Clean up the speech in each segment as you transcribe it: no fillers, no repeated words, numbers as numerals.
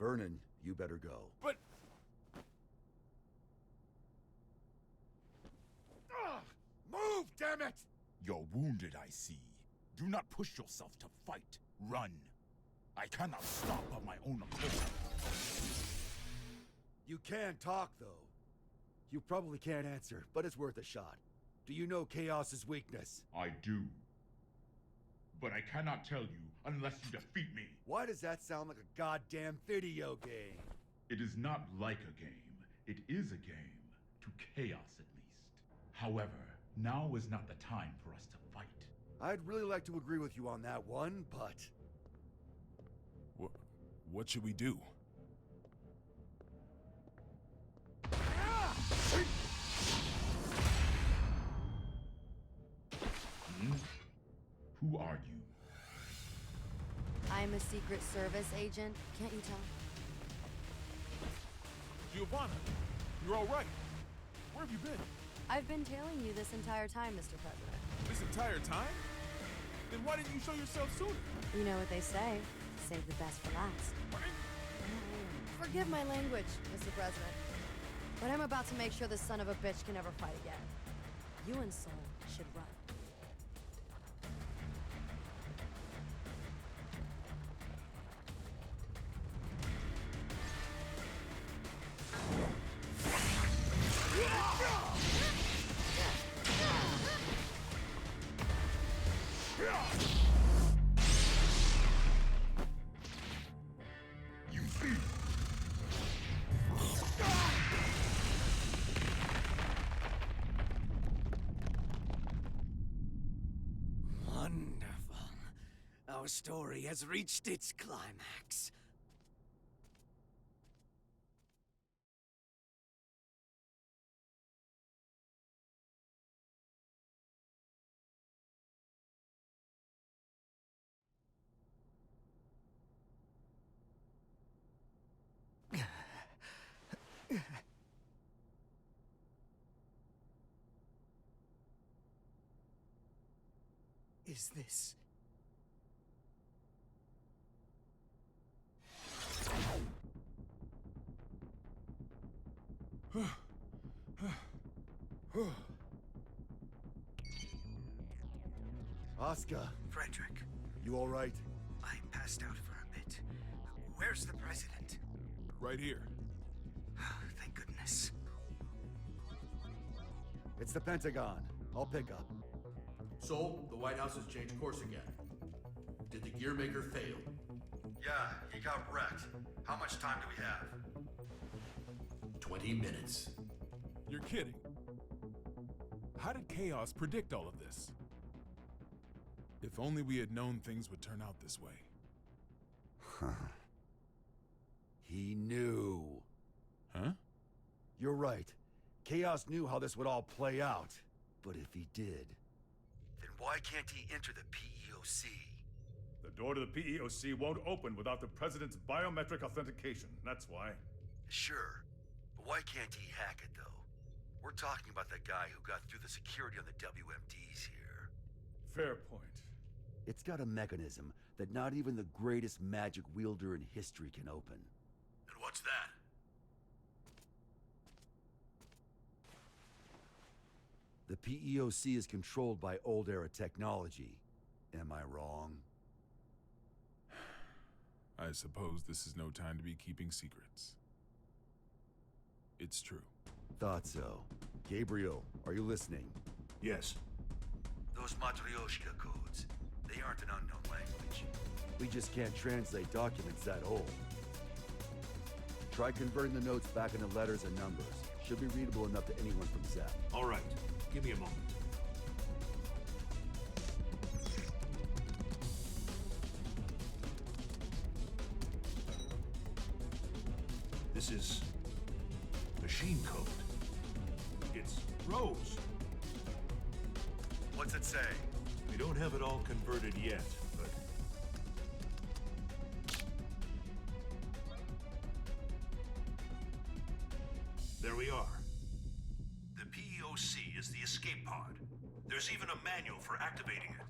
Vernon, you better go. But... Move, damn it! You're wounded, I see. Do not push yourself to fight. Run. I cannot stop of my own accord. You can talk, though. You probably can't answer, but it's worth a shot. Do you know Chaos's weakness? I do. But I cannot tell you unless you defeat me. Why does that sound like a goddamn video game? It is not like a game. It is a game. To Chaos, at least. However, now is not the time for us to fight. I'd really like to agree with you on that one, but... What should we do? Who are you? I'm a Secret Service agent. Can't you tell? Giovanna, you're all right. Where have you been? I've been tailing you this entire time, Mr. President. This entire time? Then why didn't you show yourself sooner? You know what they say. Save the best for last. Forgive my language, Mr. President. But I'm about to make sure this son of a bitch can never fight again. You and Soul should run. You thief! Wonderful. Our story has reached its climax. Is this... Oscar, Frederick, you all right? I passed out for a bit. Where's the president? Right here. Thank goodness. It's the Pentagon. I'll pick up. Soul, the White House has changed course again. Did the Gearmaker fail? Yeah, he got wrecked. How much time do we have? 20 minutes. You're kidding. How did Chaos predict all of this? If only we had known things would turn out this way. He knew. Huh? You're right. Chaos knew how this would all play out. But if he did, then why can't he enter the PEOC? The door to the PEOC won't open without the President's biometric authentication, that's why. Sure, but why can't he hack it, though? We're talking about the guy who got through the security on the WMDs here. Fair point. It's got a mechanism that not even the greatest magic wielder in history can open. And what's that? The PEOC is controlled by old-era technology. Am I wrong? I suppose this is no time to be keeping secrets. It's true. Thought so. Gabriel, are you listening? Yes. Those Matryoshka codes, they aren't an unknown language. We just can't translate documents that old. Try converting the notes back into letters and numbers. Should be readable enough to anyone from Zap. All right. Give me a moment. This is machine code. It's Rose. What's it say? We don't have it all converted yet, but... There we are. The PEOC is the escape pod. There's even a manual for activating it.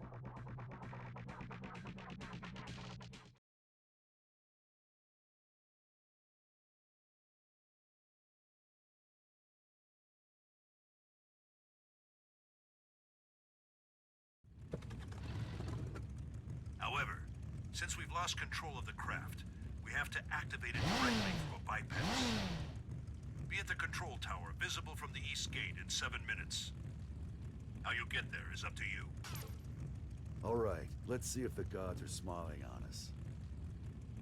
Since we've lost control of the craft, we have to activate it directly through a bypass. Be at the control tower, visible from the east gate in 7 minutes. How you get there is up to you. All right, let's see if the gods are smiling on us.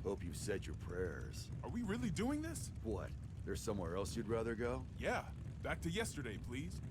Hope you've said your prayers. Are we really doing this? What? There's somewhere else you'd rather go? Yeah. Back to yesterday, please.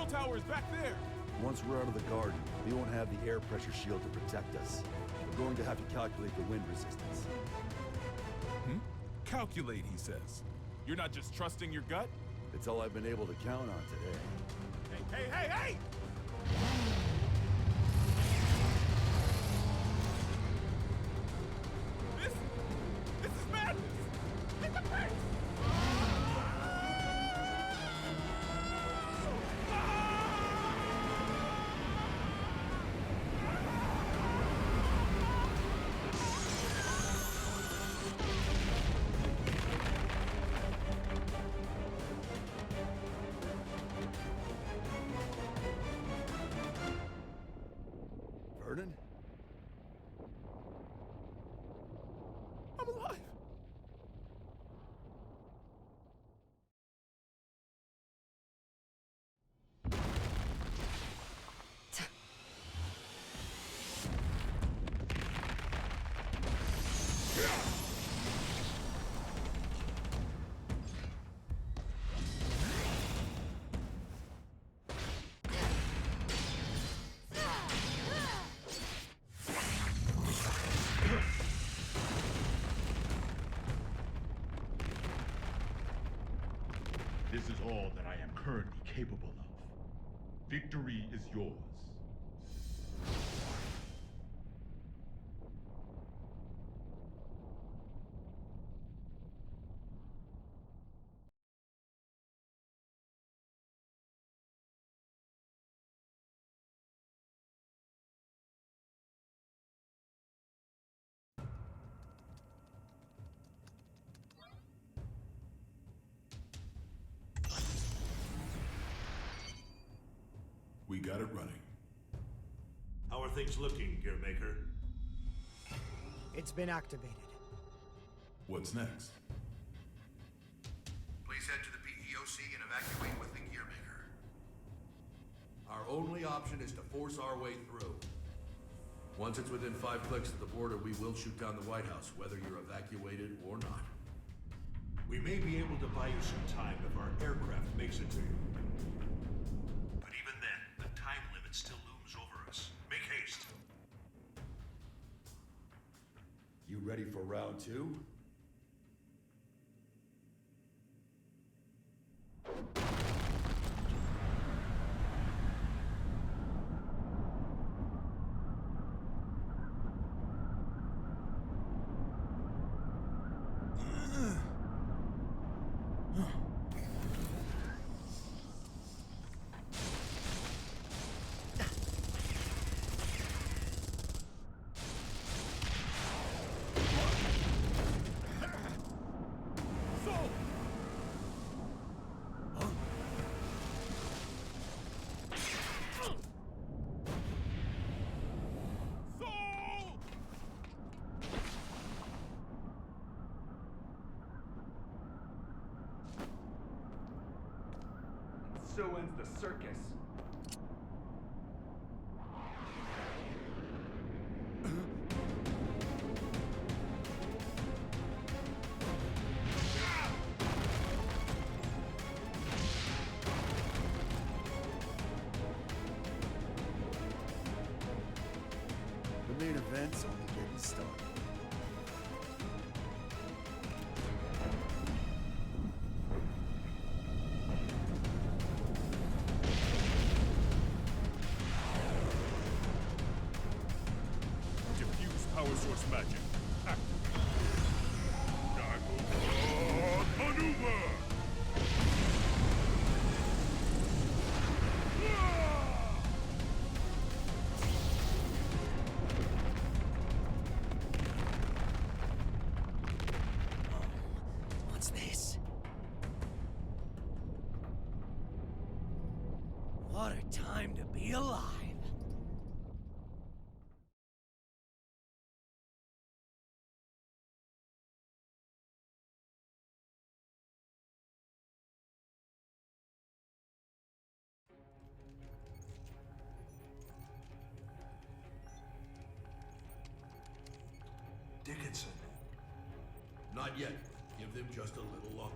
Tower is back there. Once we're out of the garden, we won't have the air pressure shield to protect us. We're going to have to calculate the wind resistance. Calculate, he says. You're not just trusting your gut? It's all I've been able to count on today. Hey! This is madness! Get the pace! Vernon? I'm alive! This is all that I am currently capable of. Victory is yours. We got it running. How are things looking, Gearmaker? It's been activated. What's next? Please head to the PEOC and evacuate with the Gearmaker. Our only option is to force our way through. Once it's within 5 clicks of the border, we will shoot down the White House, whether you're evacuated or not. We may be able to buy you some time if our aircraft makes it to you. But even then, the time limit still looms over us. Make haste. You ready for round 2? So ends the circus. The main event's only getting started. Diffuse power source magic. Active. Dickinson. Not yet. Give them just a little longer.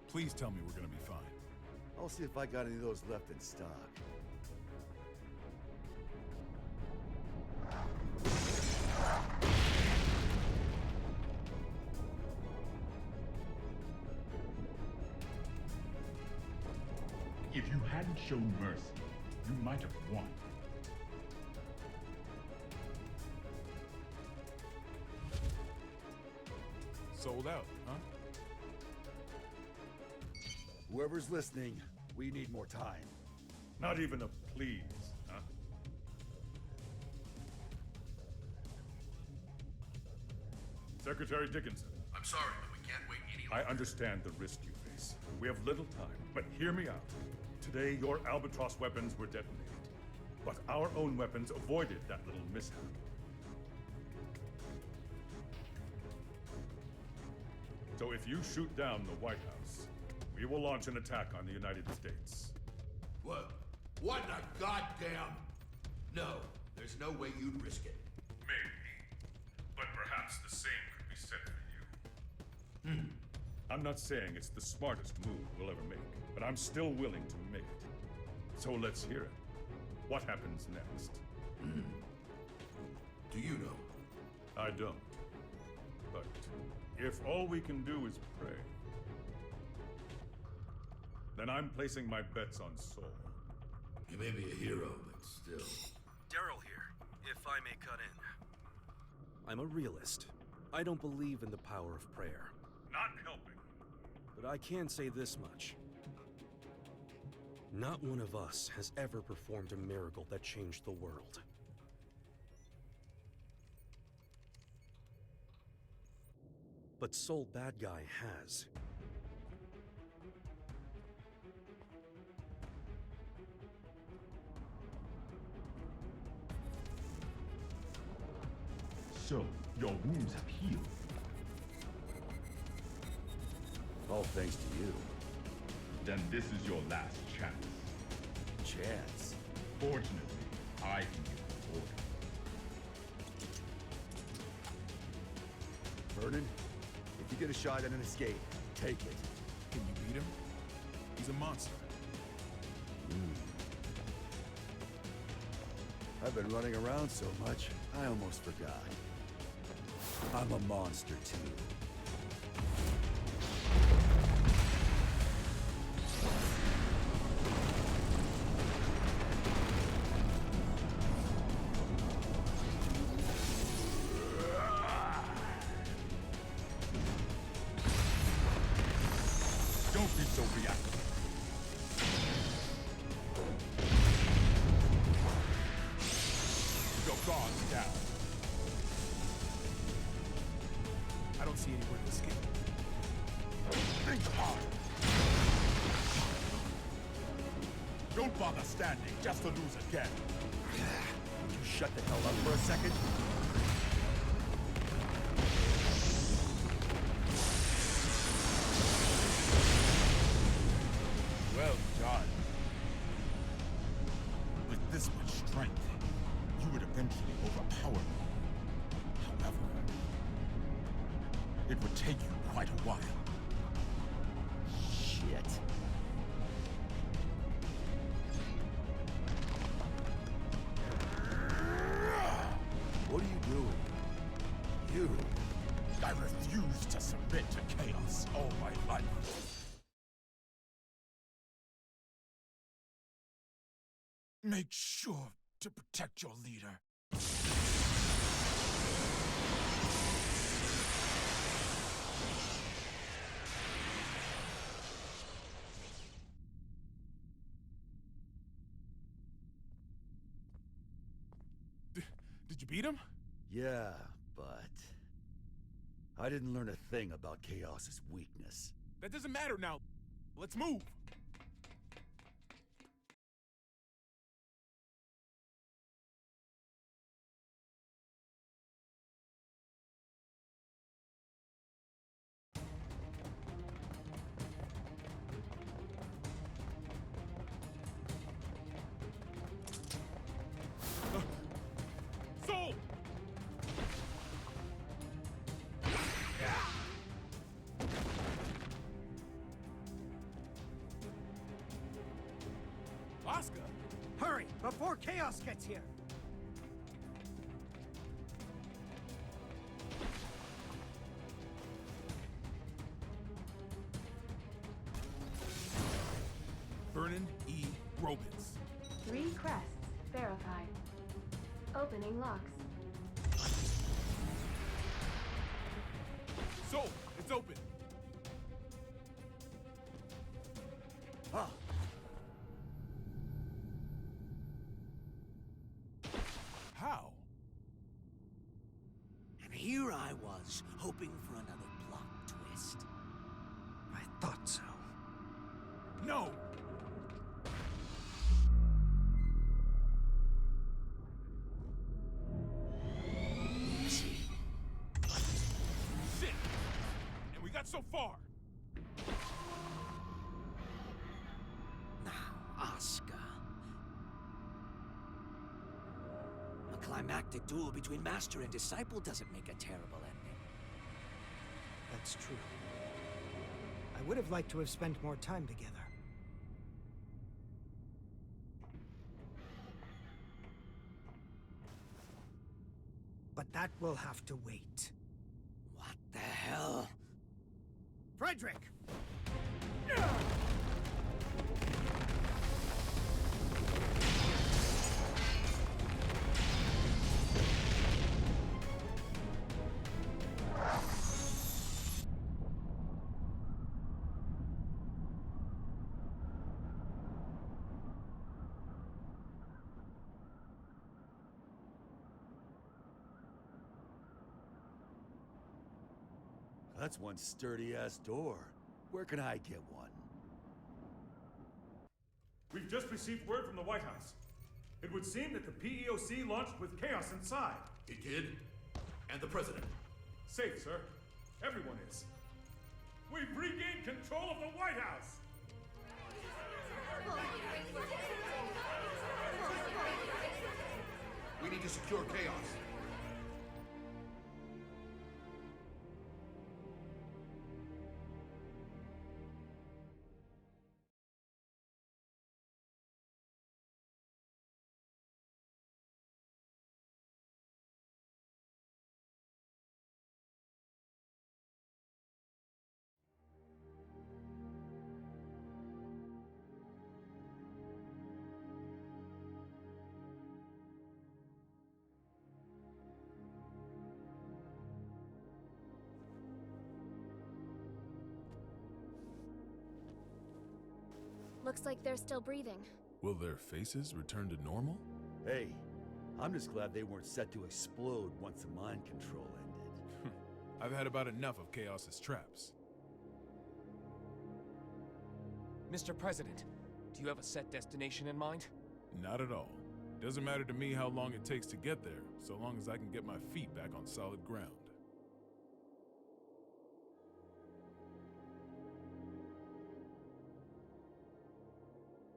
Please tell me we're gonna be fine. I'll see if I got any of those left in stock. If you hadn't shown mercy, you might have won. Sold out, huh? Whoever's listening, we need more time. Not even a please, huh? Secretary Dickinson. I'm sorry, but we can't wait any I longer. understand the risk you face. We have little time, but hear me out. Today, your Albatross weapons were detonated. But our own weapons avoided that little mishap. So if you shoot down the White House, we will launch an attack on the United States. What? What the goddamn? No, there's no way you'd risk it. Maybe. But perhaps the same could be said for you. I'm not saying it's the smartest move we'll ever make, but I'm still willing to make it. So let's hear it. What happens next? Do you know? I don't. But if all we can do is pray, then I'm placing my bets on Soul. You may be a hero, but still. Daryl here, if I may cut in. I'm a realist. I don't believe in the power of prayer. Not helping. But I can say this much. Not one of us has ever performed a miracle that changed the world. But Soul Bad Guy has. So, your wounds have healed. All thanks to you. Then this is your last chance. Chance? Fortunately, I can give the order. Vernon, if you get a shot at an escape, take it. Can you beat him? He's a monster. I've been running around so much, I almost forgot. I'm a monster too. Don't be so reactive. Your guard's down. I don't see anywhere to escape. Think hard. Don't bother standing just to lose again. Would you shut the hell up for a second? Well done. With this much strength, you would eventually overpower me. However, it would take you quite a while. Shit. What are you doing? You. I refuse to submit to chaos all my life. Make sure to protect your leader. Did you beat him? Yeah, but I didn't learn a thing about Chaos's weakness. That doesn't matter now. Let's move. Before Chaos gets here! Vernon E. Robbins. 3 crests verified. Opening locks. Soul, it's open. Huh. How? And here I was, hoping for another plot twist. I thought so. No! Shit! And we got so far! Now, Asuka. A climactic duel between Master and Disciple doesn't make a terrible ending. That's true. I would have liked to have spent more time together. But that will have to wait. What the hell? Frederick! That's one sturdy-ass door. Where can I get one? We've just received word from the White House. It would seem that the PEOC launched with chaos inside. It did? And the President? Safe, sir. Everyone is. We've regained control of the White House! We need to secure Chaos. Looks like they're still breathing. Will their faces return to normal? Hey, I'm just glad they weren't set to explode once the mind control ended. I've had about enough of Chaos's traps. Mr. President, do you have a set destination in mind? Not at all. Doesn't matter to me how long it takes to get there, so long as I can get my feet back on solid ground.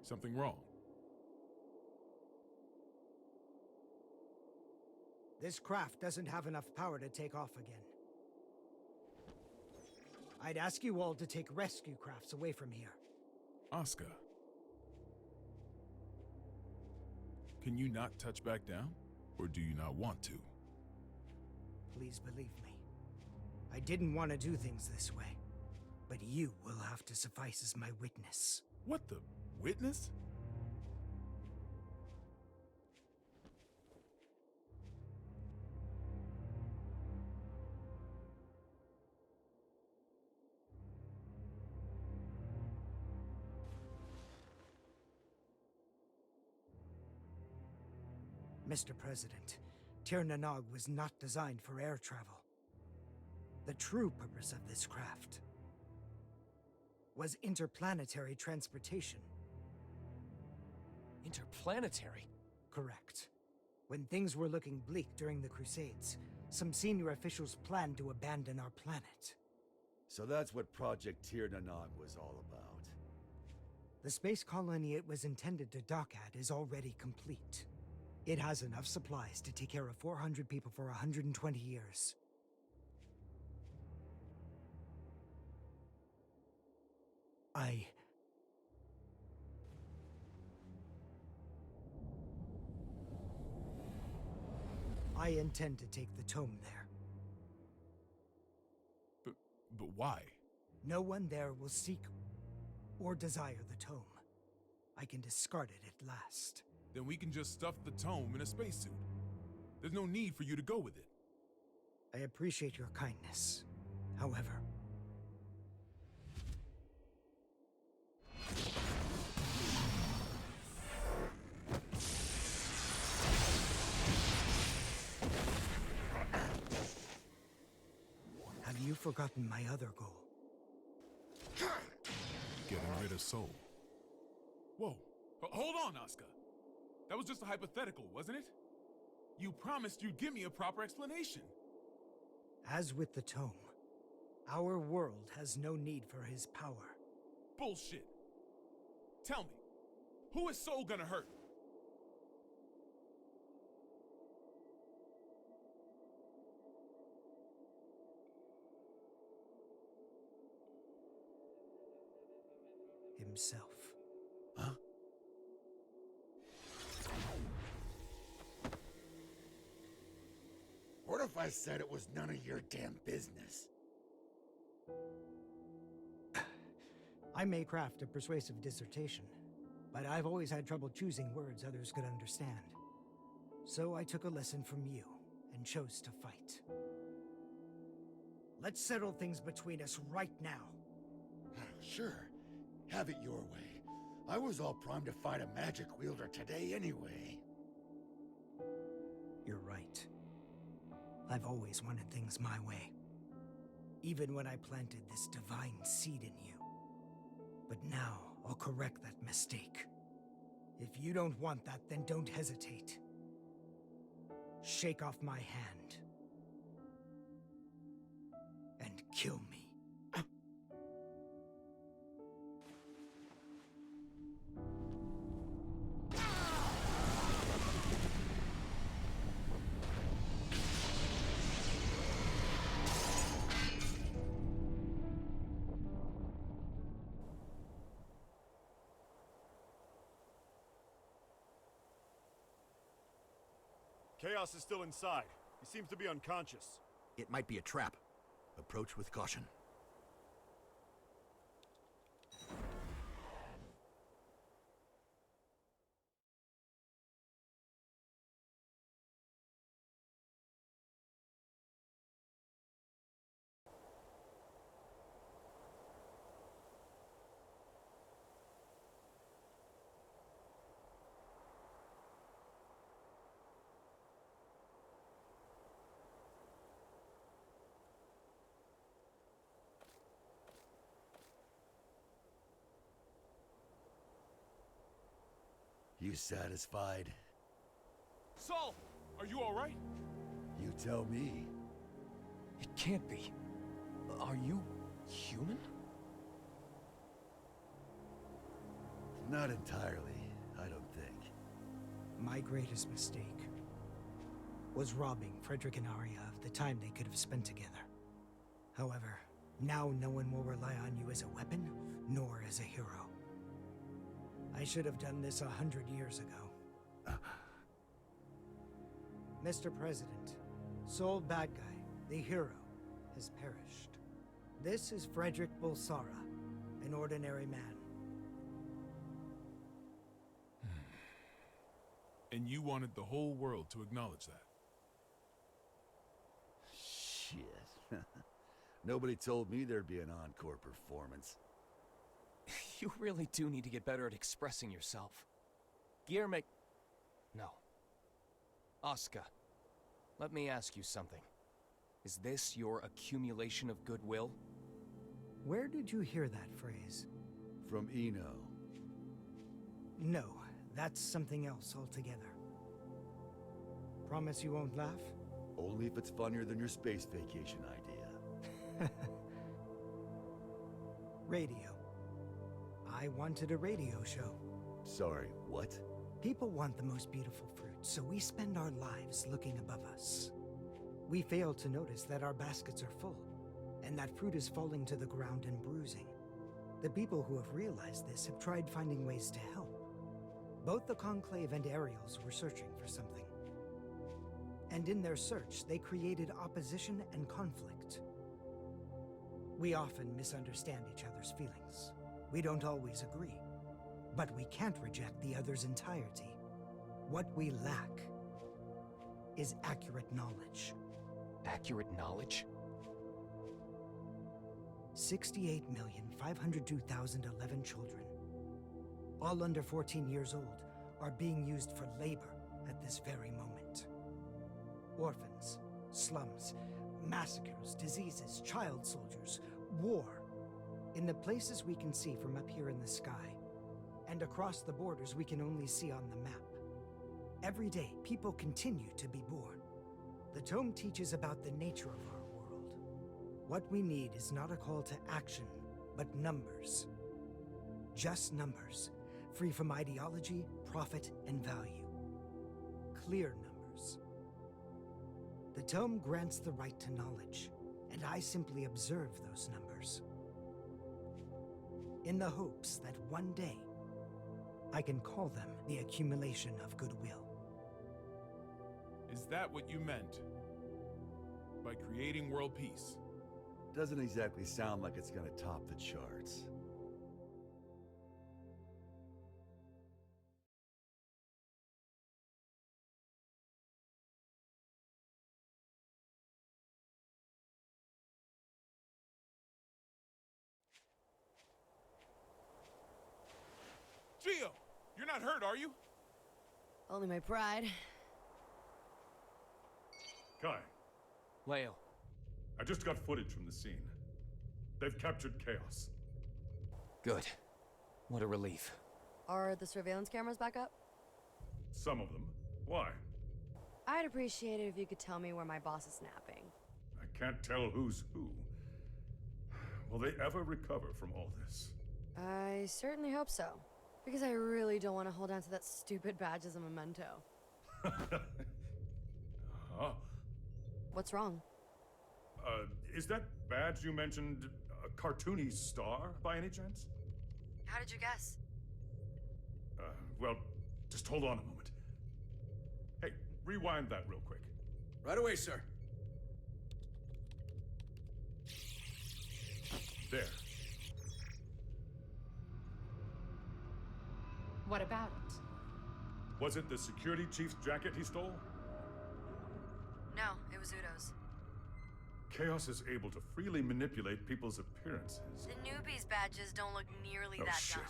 Something wrong? This craft doesn't have enough power to take off again. I'd ask you all to take rescue crafts away from here. Asuka. Can you not touch back down? Or do you not want to? Please believe me. I didn't want to do things this way. But you will have to suffice as my witness. What the? Witness? Mr. President, Tir na Nog was not designed for air travel. The true purpose of this craft was interplanetary transportation. Interplanetary? Correct. When things were looking bleak during the Crusades, some senior officials planned to abandon our planet. So that's what Project Tir na Nog was all about. The space colony it was intended to dock at is already complete. It has enough supplies to take care of 400 people for 120 years. I intend to take the tome there. But why? No one there will seek or desire the tome. I can discard it at last. Then we can just stuff the tome in a spacesuit. There's no need for you to go with it. I appreciate your kindness. However... Have you forgotten my other goal? Getting rid of Soul. Whoa. Hold on, Asuka. That was just a hypothetical, wasn't it? You promised you'd give me a proper explanation. As with the tome, our world has no need for his power. Bullshit. Tell me, who is Soul gonna hurt? Himself. Huh? What if I said it was none of your damn business? I may craft a persuasive dissertation, but I've always had trouble choosing words others could understand. So I took a lesson from you and chose to fight. Let's settle things between us right now. Sure. Have it your way. I was all primed to fight a magic wielder today anyway. You're right. I've always wanted things my way. Even when I planted this divine seed in you. But now, I'll correct that mistake. If you don't want that, then don't hesitate. Shake off my hand. And kill me. Chaos is still inside. He seems to be unconscious. It might be a trap. Approach with caution. You satisfied? Saul, are you all right? You tell me. It can't be. Are you human? Not entirely, I don't think. My greatest mistake was robbing Frederick and Arya of the time they could have spent together. However, now no one will rely on you as a weapon, nor as a hero. I should have done this 100 years ago. Mr. President, Soul Bad Guy, the hero, has perished. This is Frederick Bulsara, an ordinary man. And you wanted the whole world to acknowledge that. Shit. Nobody told me there'd be an encore performance. You really do need to get better at expressing yourself. No. Asuka, let me ask you something. Is this your accumulation of goodwill? Where did you hear that phrase? From Eno. No, that's something else altogether. Promise you won't laugh? Only if it's funnier than your space vacation idea. Radio. I wanted a radio show. Sorry, what? People want the most beautiful fruit, so we spend our lives looking above us. We fail to notice that our baskets are full, and that fruit is falling to the ground and bruising. The people who have realized this have tried finding ways to help. Both the Conclave and Ariels were searching for something. And in their search, they created opposition and conflict. We often misunderstand each other's feelings. We don't always agree. But we can't reject the other's entirety. What we lack is accurate knowledge. Accurate knowledge? 68,502,011 children, all under 14 years old, are being used for labor at this very moment. Orphans, slums, massacres, diseases, child soldiers, war. In the places we can see from up here in the sky, and across the borders we can only see on the map. Every day, people continue to be born. The tome teaches about the nature of our world. What we need is not a call to action, but numbers. Just numbers, free from ideology, profit, and value. Clear numbers. The tome grants the right to knowledge, and I simply observe those numbers. In the hopes that one day, I can call them the accumulation of goodwill. Is that what you meant by creating world peace? Doesn't exactly sound like it's gonna top the charts. Gio, you're not hurt, are you? Only my pride. Kai, Leo. I just got footage from the scene. They've captured Chaos. Good. What a relief. Are the surveillance cameras back up? Some of them. Why? I'd appreciate it if you could tell me where my boss is napping. I can't tell who's who. Will they ever recover from all this? I certainly hope so. Because I really don't want to hold on to that stupid badge as a memento. Huh? What's wrong? Is that badge you mentioned a cartoony star by any chance? How did you guess? Well, just hold on a moment. Hey, rewind that real quick. Right away, sir. There. What about it? Was it the security chief's jacket he stole? No, it was Udo's. Chaos is able to freely manipulate people's appearances. The newbies badges don't look nearly that shit. dumb.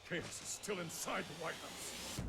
Chaos is still inside the White House.